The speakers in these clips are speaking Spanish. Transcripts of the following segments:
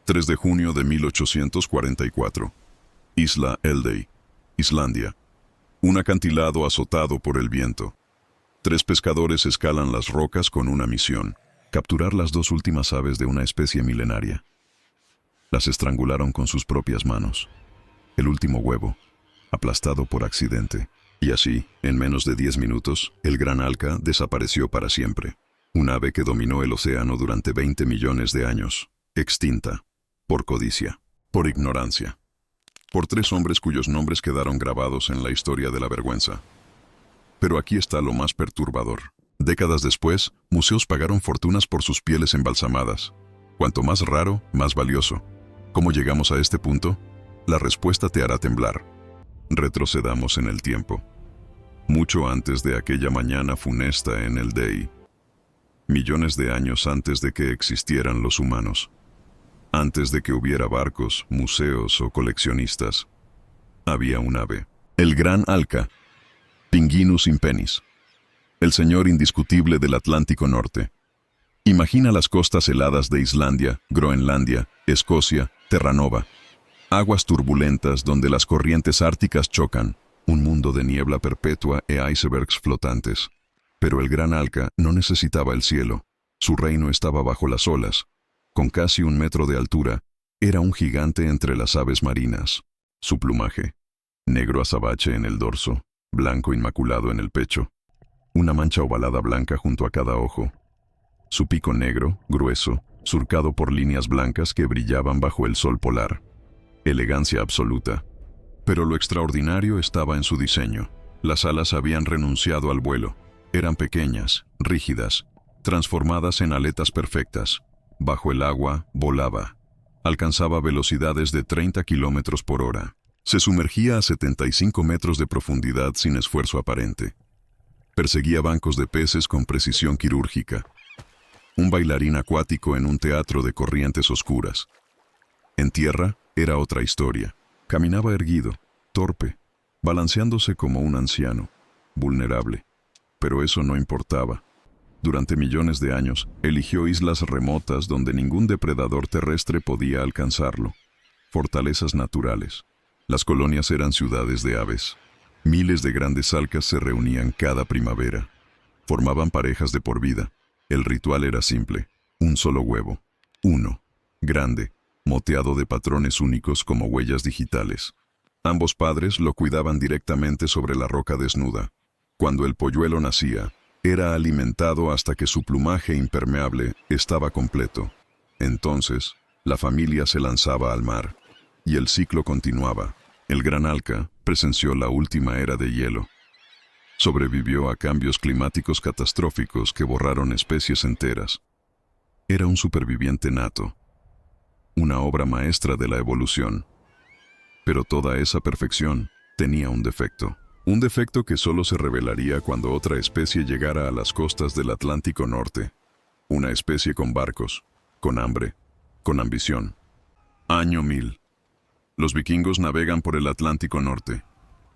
3 de junio de 1844. Isla Eldey, Islandia. Un acantilado azotado por el viento. 3 pescadores escalan las rocas con una misión: capturar las 2 últimas aves de una especie milenaria. Las estrangularon con sus propias manos. El último huevo, aplastado por accidente. Y así, en menos de 10 minutos, el gran alca desapareció para siempre. Un ave que dominó el océano durante 20 millones de años, extinta, por codicia, por ignorancia. Por 3 hombres cuyos nombres quedaron grabados en la historia de la vergüenza. Pero aquí está lo más perturbador. Décadas después, museos pagaron fortunas por sus pieles embalsamadas. Cuanto más raro, más valioso. ¿Cómo llegamos a este punto? La respuesta te hará temblar. Retrocedamos en el tiempo. Mucho antes de aquella mañana funesta en Eldey. Millones de años antes de que existieran los humanos. Antes de que hubiera barcos, museos o coleccionistas. Había un ave. El gran alca. Pinguinus impennis. El señor indiscutible del Atlántico Norte. Imagina las costas heladas de Islandia, Groenlandia, Escocia, Terranova. Aguas turbulentas donde las corrientes árticas chocan, un mundo de niebla perpetua e icebergs flotantes. Pero el gran alca no necesitaba el cielo. Su reino estaba bajo las olas. Con casi 1 metro de altura, era un gigante entre las aves marinas. Su plumaje, negro azabache en el dorso, blanco inmaculado en el pecho, una mancha ovalada blanca junto a cada ojo. Su pico negro, grueso, surcado por líneas blancas que brillaban bajo el sol polar. Elegancia absoluta. Pero lo extraordinario estaba en su diseño. Las alas habían renunciado al vuelo. Eran pequeñas, rígidas, transformadas en aletas perfectas. Bajo el agua, volaba. Alcanzaba velocidades de 30 kilómetros por hora. Se sumergía a 75 metros de profundidad sin esfuerzo aparente. Perseguía bancos de peces con precisión quirúrgica. Un bailarín acuático en un teatro de corrientes oscuras. En tierra, era otra historia. Caminaba erguido, torpe, balanceándose como un anciano, vulnerable. Pero eso no importaba. Durante millones de años, eligió islas remotas donde ningún depredador terrestre podía alcanzarlo. Fortalezas naturales. Las colonias eran ciudades de aves. Miles de grandes alcas se reunían cada primavera. Formaban parejas de por vida. El ritual era simple: un solo huevo. Uno. Grande, moteado de patrones únicos como huellas digitales. Ambos padres lo cuidaban directamente sobre la roca desnuda. Cuando el polluelo nacía, era alimentado hasta que su plumaje impermeable estaba completo. Entonces, la familia se lanzaba al mar. Y el ciclo continuaba. El gran alca presenció la última era de hielo. Sobrevivió a cambios climáticos catastróficos que borraron especies enteras. Era un superviviente nato. Una obra maestra de la evolución. Pero toda esa perfección tenía un defecto. Un defecto que solo se revelaría cuando otra especie llegara a las costas del Atlántico Norte. Una especie con barcos, con hambre, con ambición. Año 1000. Los vikingos navegan por el Atlántico Norte.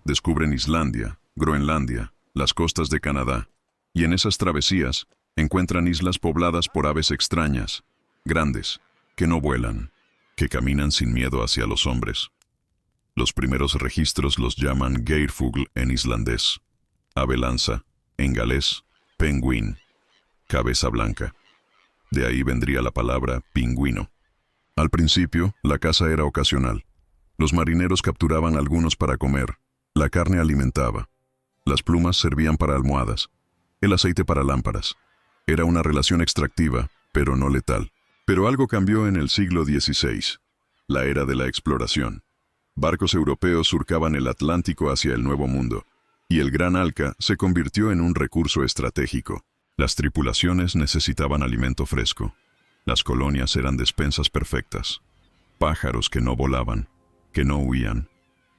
Descubren Islandia, Groenlandia, las costas de Canadá. Y en esas travesías encuentran islas pobladas por aves extrañas, grandes, que no vuelan, que caminan sin miedo hacia los hombres. Los primeros registros los llaman geirfugl en islandés, ave lanza, en galés, penguin, cabeza blanca. De ahí vendría la palabra pingüino. Al principio, la caza era ocasional. Los marineros capturaban algunos para comer. La carne alimentaba. Las plumas servían para almohadas. El aceite para lámparas. Era una relación extractiva, pero no letal. Pero algo cambió en el siglo XVI. La era de la exploración. Barcos europeos surcaban el Atlántico hacia el Nuevo Mundo, y el gran alca se convirtió en un recurso estratégico. Las tripulaciones necesitaban alimento fresco. Las colonias eran despensas perfectas. Pájaros que no volaban, que no huían.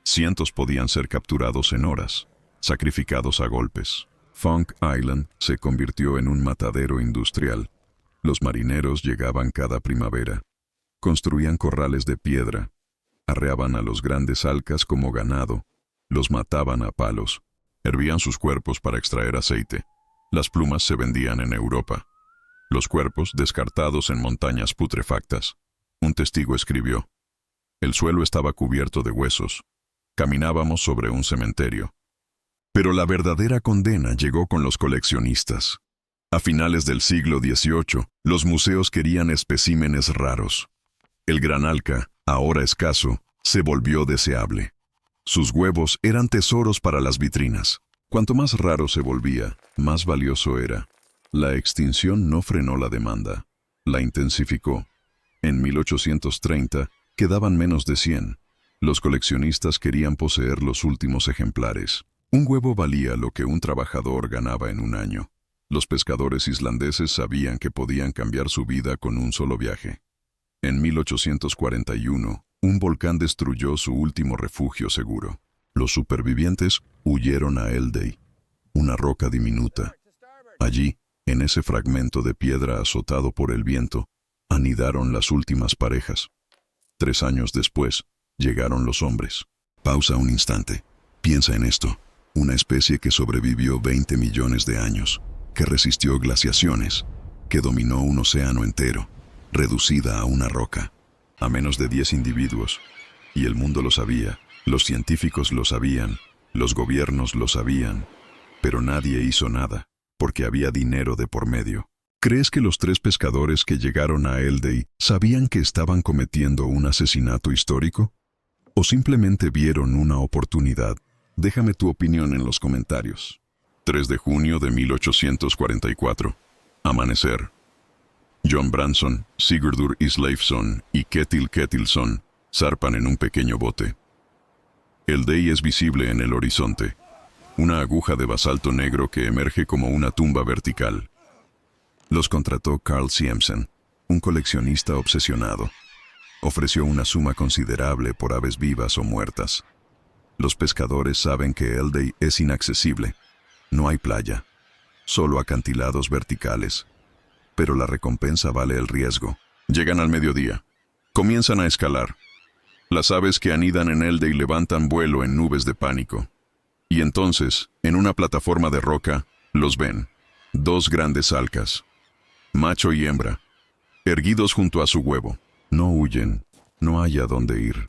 Cientos podían ser capturados en horas, sacrificados a golpes. Funk Island se convirtió en un matadero industrial. Los marineros llegaban cada primavera. Construían corrales de piedra. Arreaban a los grandes alcas como ganado. Los mataban a palos. Hervían sus cuerpos para extraer aceite. Las plumas se vendían en Europa. Los cuerpos descartados en montañas putrefactas. Un testigo escribió: el suelo estaba cubierto de huesos. Caminábamos sobre un cementerio. Pero la verdadera condena llegó con los coleccionistas. A finales del siglo XVIII, los museos querían especímenes raros. El gran alca, ahora escaso, se volvió deseable. Sus huevos eran tesoros para las vitrinas. Cuanto más raro se volvía, más valioso era. La extinción no frenó la demanda, la intensificó. En 1830 quedaban menos de 100. Los coleccionistas querían poseer los últimos ejemplares. Un huevo valía lo que un trabajador ganaba en un año. Los pescadores islandeses sabían que podían cambiar su vida con un solo viaje. En 1841, un volcán destruyó su último refugio seguro. Los supervivientes huyeron a Eldey, una roca diminuta. Allí, en ese fragmento de piedra azotado por el viento, anidaron las últimas parejas. 3 años después, llegaron los hombres. Pausa un instante. Piensa en esto. Una especie que sobrevivió 20 millones de años, que resistió glaciaciones, que dominó un océano entero, reducida a una roca, a menos de 10 individuos. Y el mundo lo sabía, los científicos lo sabían, los gobiernos lo sabían, pero nadie hizo nada, porque había dinero de por medio. ¿Crees que los 3 pescadores que llegaron a Eldey sabían que estaban cometiendo un asesinato histórico? ¿O simplemente vieron una oportunidad? Déjame tu opinión en los comentarios. 3 de junio de 1844. Amanecer. John Branson, Sigurdur Isleifsson y Ketil Ketilsson zarpan en un pequeño bote. Eldey es visible en el horizonte, una aguja de basalto negro que emerge como una tumba vertical. Los contrató Carl Siemsen, un coleccionista obsesionado. Ofreció una suma considerable por aves vivas o muertas. Los pescadores saben que Eldey es inaccesible. No hay playa, solo acantilados verticales. Pero la recompensa vale el riesgo. Llegan al mediodía. Comienzan a escalar. Las aves que anidan en Eldey levantan vuelo en nubes de pánico. Y entonces, en una plataforma de roca, los ven. 2 grandes alcas, macho y hembra, erguidos junto a su huevo. No huyen, no hay a dónde ir.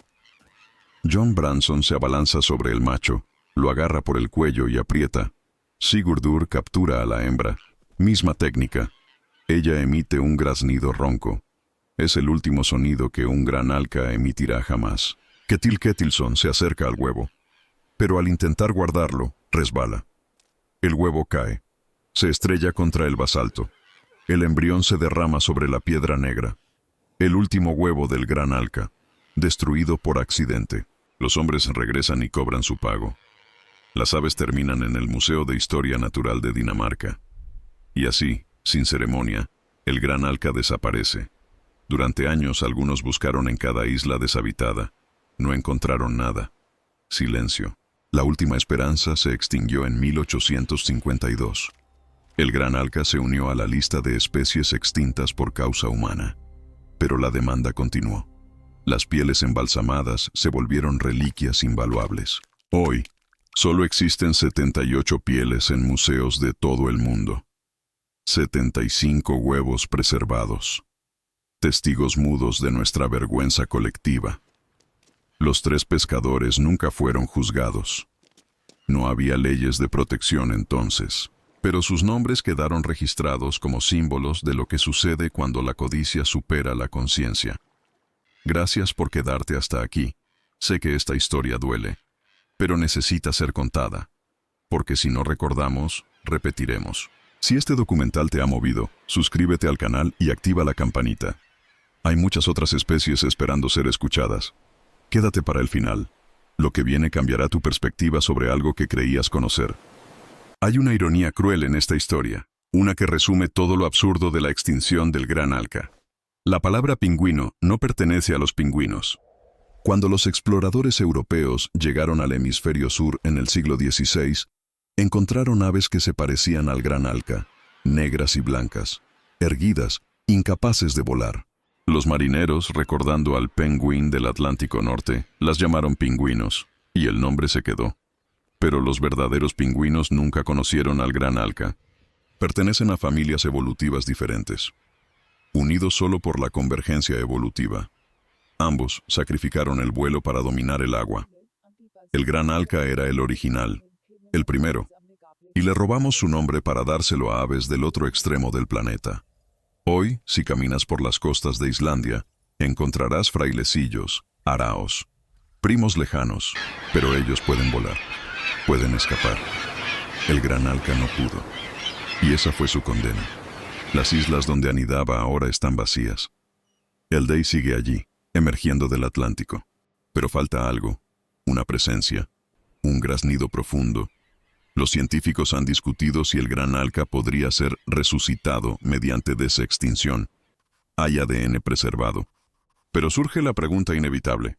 John Branson se abalanza sobre el macho, lo agarra por el cuello y aprieta. Sigurdur captura a la hembra. Misma técnica. Ella emite un graznido ronco. Es el último sonido que un gran alca emitirá jamás. Ketil Ketilsson se acerca al huevo, pero al intentar guardarlo, resbala. El huevo cae. Se estrella contra el basalto. El embrión se derrama sobre la piedra negra. El último huevo del gran alca, destruido por accidente. Los hombres regresan y cobran su pago. Las aves terminan en el Museo de Historia Natural de Dinamarca. Y así, sin ceremonia, el gran alca desaparece. Durante años algunos buscaron en cada isla deshabitada. No encontraron nada. Silencio. La última esperanza se extinguió en 1852. El gran alca se unió a la lista de especies extintas por causa humana. Pero la demanda continuó. Las pieles embalsamadas se volvieron reliquias invaluables. Hoy, solo existen 78 pieles en museos de todo el mundo. 75 huevos preservados. Testigos mudos de nuestra vergüenza colectiva. Los 3 pescadores nunca fueron juzgados. No había leyes de protección entonces, pero sus nombres quedaron registrados como símbolos de lo que sucede cuando la codicia supera la conciencia. Gracias por quedarte hasta aquí. Sé que esta historia duele, pero necesita ser contada, porque si no recordamos, repetiremos. Si este documental te ha movido, suscríbete al canal y activa la campanita. Hay muchas otras especies esperando ser escuchadas. Quédate para el final. Lo que viene cambiará tu perspectiva sobre algo que creías conocer. Hay una ironía cruel en esta historia, una que resume todo lo absurdo de la extinción del gran alca. La palabra pingüino no pertenece a los pingüinos. Cuando los exploradores europeos llegaron al hemisferio sur en el siglo XVI, encontraron aves que se parecían al gran alca, negras y blancas, erguidas, incapaces de volar. Los marineros, recordando al penguin del Atlántico Norte, las llamaron pingüinos, y el nombre se quedó. Pero los verdaderos pingüinos nunca conocieron al gran alca. Pertenecen a familias evolutivas diferentes, unidos solo por la convergencia evolutiva. Ambos sacrificaron el vuelo para dominar el agua. El gran Alca era el original, el primero, y le robamos su nombre para dárselo a aves del otro extremo del planeta. Hoy, si caminas por las costas de Islandia, encontrarás frailecillos, araos, primos lejanos, pero ellos pueden volar, pueden escapar. El gran Alca no pudo, y esa fue su condena. Las islas donde anidaba ahora están vacías. El Dey sigue allí, emergiendo del Atlántico, pero falta algo, una presencia, un graznido profundo. Los científicos han discutido si el gran Alca podría ser resucitado mediante desextinción. Hay ADN preservado. Pero surge la pregunta inevitable.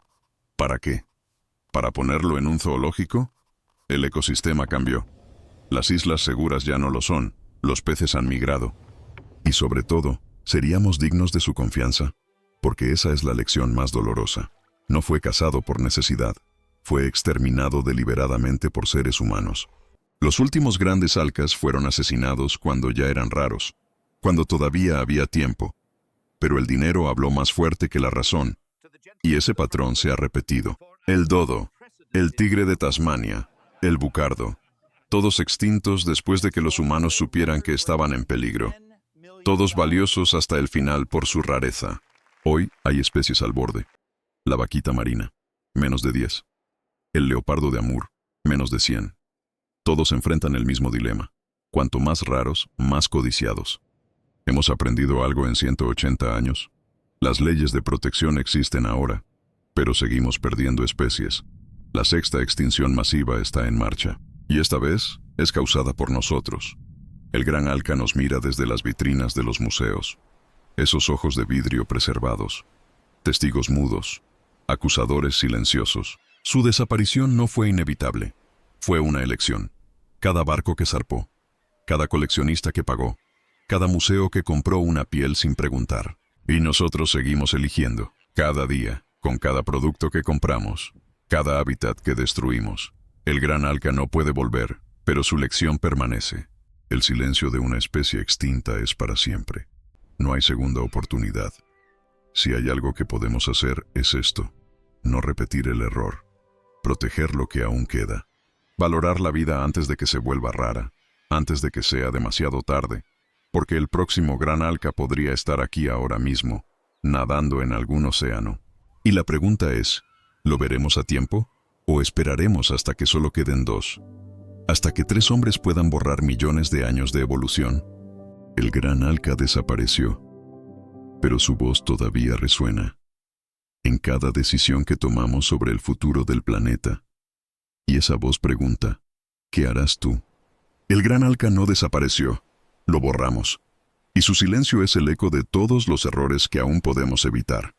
¿Para qué? ¿Para ponerlo en un zoológico? El ecosistema cambió. Las islas seguras ya no lo son. Los peces han migrado. Y sobre todo, ¿seríamos dignos de su confianza? Porque esa es la lección más dolorosa. No fue cazado por necesidad. Fue exterminado deliberadamente por seres humanos. Los últimos grandes alcas fueron asesinados cuando ya eran raros, cuando todavía había tiempo. Pero el dinero habló más fuerte que la razón, y ese patrón se ha repetido. El dodo, el tigre de Tasmania, el bucardo, todos extintos después de que los humanos supieran que estaban en peligro. Todos valiosos hasta el final por su rareza. Hoy hay especies al borde. La vaquita marina, menos de 10. El leopardo de Amur, menos de 100. Todos enfrentan el mismo dilema. Cuanto más raros, más codiciados. ¿Hemos aprendido algo en 180 años? Las leyes de protección existen ahora, pero seguimos perdiendo especies. La sexta extinción masiva está en marcha, y esta vez es causada por nosotros. El gran Alca nos mira desde las vitrinas de los museos. Esos ojos de vidrio preservados. Testigos mudos. Acusadores silenciosos. Su desaparición no fue inevitable. Fue una elección. Cada barco que zarpó, cada coleccionista que pagó, cada museo que compró una piel sin preguntar. Y nosotros seguimos eligiendo, cada día, con cada producto que compramos, cada hábitat que destruimos. El gran Alca no puede volver, pero su lección permanece. El silencio de una especie extinta es para siempre. No hay segunda oportunidad. Si hay algo que podemos hacer, es esto. No repetir el error. Proteger lo que aún queda. Valorar la vida antes de que se vuelva rara, antes de que sea demasiado tarde, porque el próximo gran Alca podría estar aquí ahora mismo, nadando en algún océano. Y la pregunta es, ¿lo veremos a tiempo? ¿O esperaremos hasta que solo queden 2? ¿Hasta que 3 hombres puedan borrar millones de años de evolución? El gran Alca desapareció, pero su voz todavía resuena en cada decisión que tomamos sobre el futuro del planeta. Y esa voz pregunta, ¿qué harás tú? El gran Alca no desapareció, lo borramos. Y su silencio es el eco de todos los errores que aún podemos evitar.